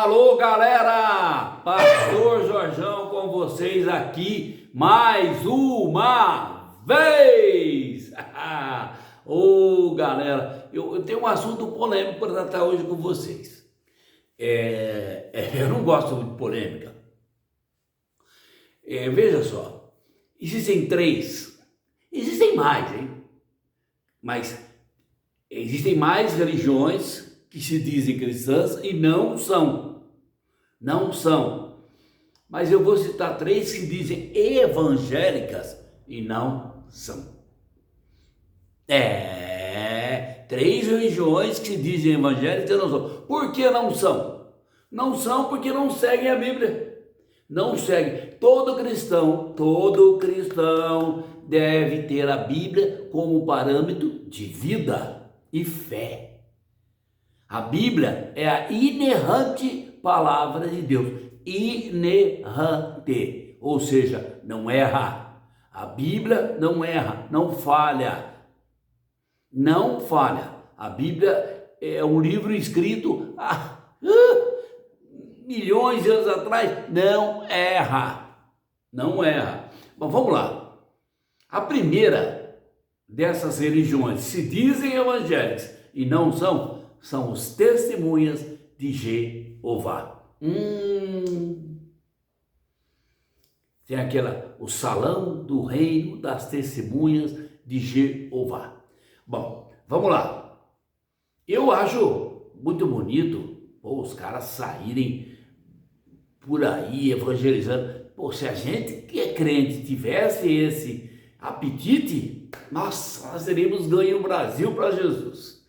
Alô, galera! Pastor Jorjão com vocês aqui mais uma vez! Ô, galera, eu tenho um assunto polêmico para tratar hoje com vocês. Eu não gosto muito de polêmica. Veja só, existem mais, hein? Mas existem mais religiões que se dizem cristãs e não são. Mas eu vou citar três que dizem evangélicas e não são. Três religiões que dizem evangélicas e não são. Por que não são? Não são porque não seguem a Bíblia. Não seguem. Todo cristão deve ter a Bíblia como parâmetro de vida e fé. A Bíblia é a inerrante palavra de Deus. Inerrante, ou seja, não erra. A Bíblia não erra, não falha. Não falha. A Bíblia é um livro escrito há milhões de anos atrás. Não erra. Não erra. Bom, vamos lá. A primeira dessas religiões se dizem evangélicas e não são os testemunhas de Jeová. Tem o salão do reino das testemunhas de Jeová. Bom, vamos lá. Eu acho muito bonito os caras saírem por aí evangelizando. Se a gente que é crente tivesse esse apetite, nossa, nós teríamos ganho o Brasil para Jesus.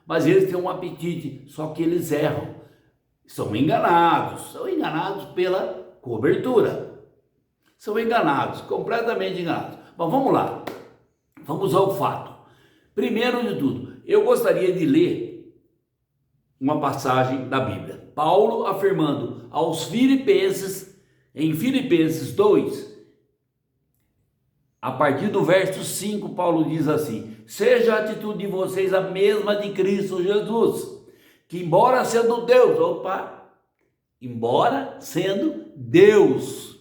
Mas eles têm um apetite, só que eles erram. São enganados pela cobertura. São enganados, completamente enganados. Mas vamos lá, vamos ao fato. Primeiro de tudo, eu gostaria de ler uma passagem da Bíblia. Paulo afirmando aos Filipenses, em Filipenses 2, a partir do verso 5, Paulo diz assim: seja a atitude de vocês a mesma de Cristo Jesus, que embora sendo Deus,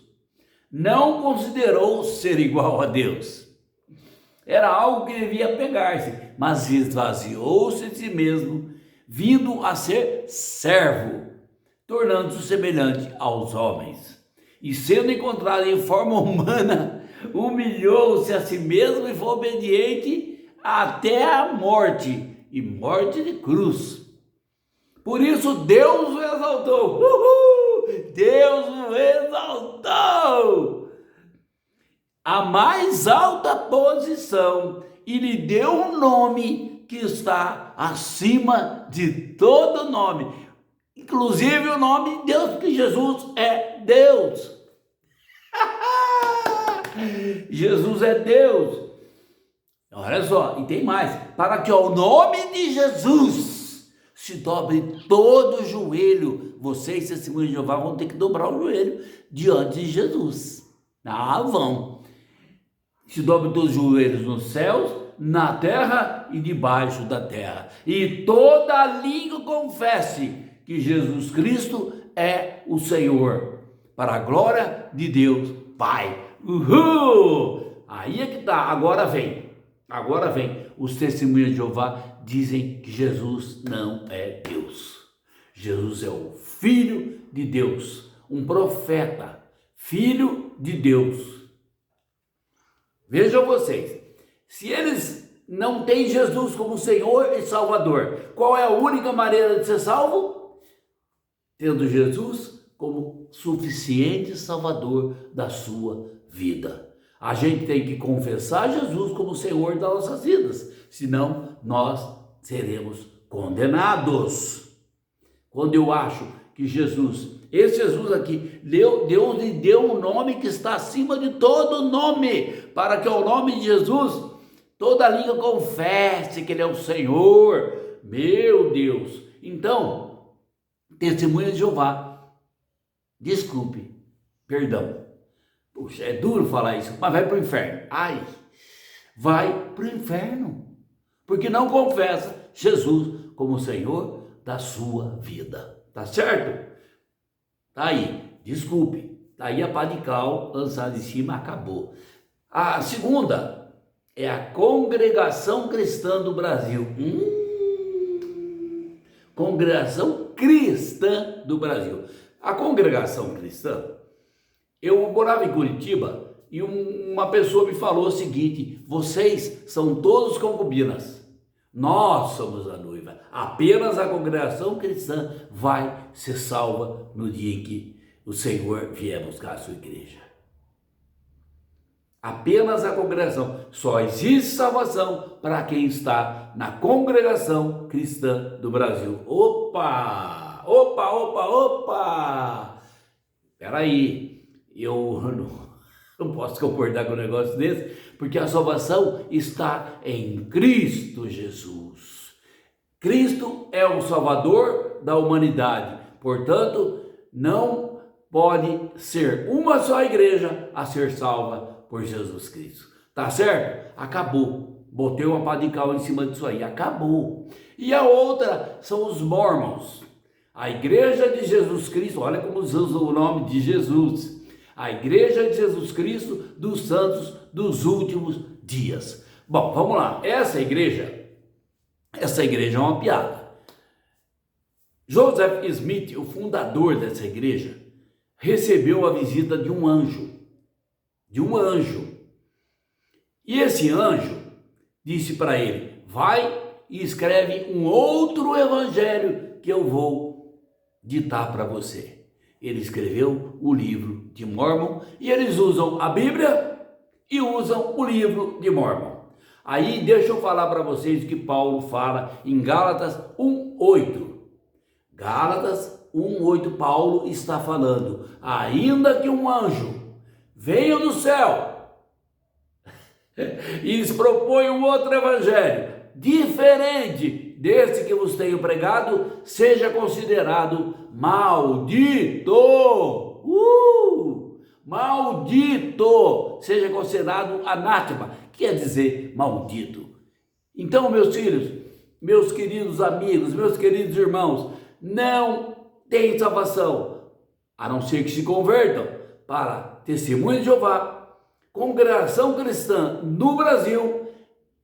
não considerou ser igual a Deus. Era algo que devia pegar-se, mas esvaziou-se de si mesmo, vindo a ser servo, tornando-se semelhante aos homens. E sendo encontrado em forma humana, humilhou-se a si mesmo e foi obediente até a morte, e morte de cruz. Por isso Deus o exaltou. Deus o exaltou a mais alta posição e lhe deu um nome que está acima de todo nome, inclusive o nome de Deus, porque Jesus é Deus. Jesus é Deus. Olha só, e tem mais: para que ao nome de Jesus se dobre todo o joelho. Vocês, testemunhas de Jeová, vão ter que dobrar o joelho diante de Jesus. Vão. Se dobre todos os joelhos nos céus, na terra e debaixo da terra. E toda língua confesse que Jesus Cristo é o Senhor, para a glória de Deus Pai. Aí é que tá. Agora vem. Os testemunhas de Jeová dizem que Jesus não é Deus. Jesus é o Filho de Deus, um profeta, Filho de Deus. Vejam vocês, se eles não têm Jesus como Senhor e Salvador, qual é a única maneira de ser salvo? Tendo Jesus como suficiente Salvador da sua vida. A gente tem que confessar Jesus como Senhor das nossas vidas, senão nós seremos condenados. Quando eu acho que esse Jesus aqui, Deus lhe deu um nome que está acima de todo nome, para que ao nome de Jesus toda língua confesse que Ele é o Senhor. Meu Deus! Então, testemunha de Jeová, desculpe, perdão. Puxa, é duro falar isso, mas vai para o inferno. Vai para o inferno, porque não confessa Jesus como Senhor da sua vida. Tá certo? Tá aí, desculpe, tá aí a pá de cal lançada em cima, acabou. A segunda é a Congregação Cristã do Brasil. Congregação Cristã do Brasil. A Congregação Cristã, eu morava em Curitiba e uma pessoa me falou o seguinte: vocês são todos concubinas, nós somos a noiva, apenas a Congregação Cristã vai ser salva no dia em que o Senhor vier buscar a sua igreja. Apenas a congregação. Só existe salvação para quem está na Congregação Cristã do Brasil. Opa! Opa, opa, opa! Peraí, eu não posso concordar com um negócio desse, porque a salvação está em Cristo Jesus. Cristo é o Salvador da humanidade, portanto, não pode ser uma só igreja a ser salva por Jesus Cristo. Tá certo? Acabou. Botei uma pá de cal em cima disso aí. Acabou. E a outra são os Mormons. A Igreja de Jesus Cristo, olha como usa o nome de Jesus. A Igreja de Jesus Cristo dos Santos dos Últimos Dias. Bom, vamos lá. Essa igreja é uma piada. Joseph Smith, o fundador dessa igreja, recebeu a visita de um anjo. E esse anjo disse para ele: vai e escreve um outro evangelho que eu vou ditar para você. Ele escreveu o livro de Mórmon e eles usam a Bíblia e usam o livro de Mórmon. Aí deixa eu falar para vocês o que Paulo fala em Gálatas 1:8. Gálatas 1:8, Paulo está falando: ainda que um anjo venha do céu e lhes propõe um outro evangelho diferente desse que vos tenho pregado, seja considerado maldito. Maldito! Seja considerado anátema, quer dizer maldito. Então, meus filhos, meus queridos amigos, meus queridos irmãos, não tem salvação, a não ser que se convertam para Testemunho de Jeová, Congregação Cristã no Brasil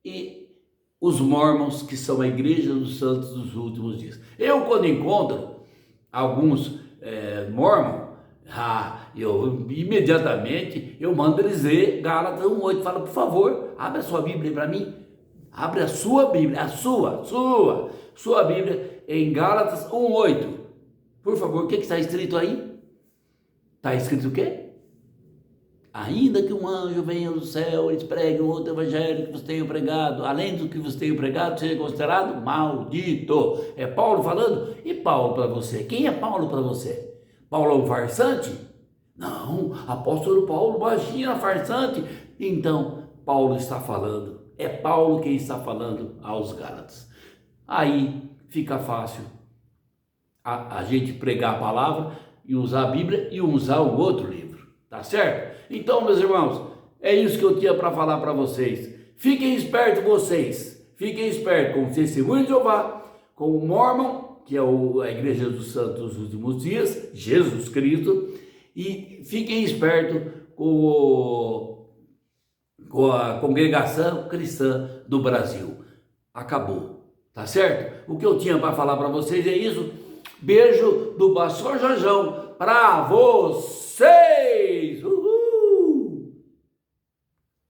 e os Mormons, que são a Igreja dos Santos dos Últimos Dias. Eu, quando encontro alguns Mormons, eu imediatamente mando eles ler Gálatas 1:8. Falo: por favor, abre a sua Bíblia para mim. Abre a sua Bíblia, a sua Bíblia em Gálatas 1:8. Por favor, o que está escrito aí? Está escrito o quê? Ainda que um anjo venha do céu e lhes pregue um outro evangelho que vos tenho pregado, além do que vos tenho pregado, seja considerado maldito. É Paulo falando? E Paulo para você? Quem é Paulo para você? Paulo é um farsante? Não, apóstolo Paulo, imagina, farsante. Então, Paulo está falando, é Paulo quem está falando aos Gálatas. Aí fica fácil a gente pregar a palavra e usar a Bíblia e usar o outro livro, tá certo? Então, meus irmãos, é isso que eu tinha para falar para vocês. Fiquem espertos vocês, fiquem espertos com o Testemunho de Jeová, com o Mormon, que é a Igreja dos Santos dos Últimos Dias, Jesus Cristo, e fiquem espertos com a Congregação Cristã do Brasil. Acabou, tá certo? O que eu tinha para falar para vocês é isso. Beijo do Pastor Jajão para vocês!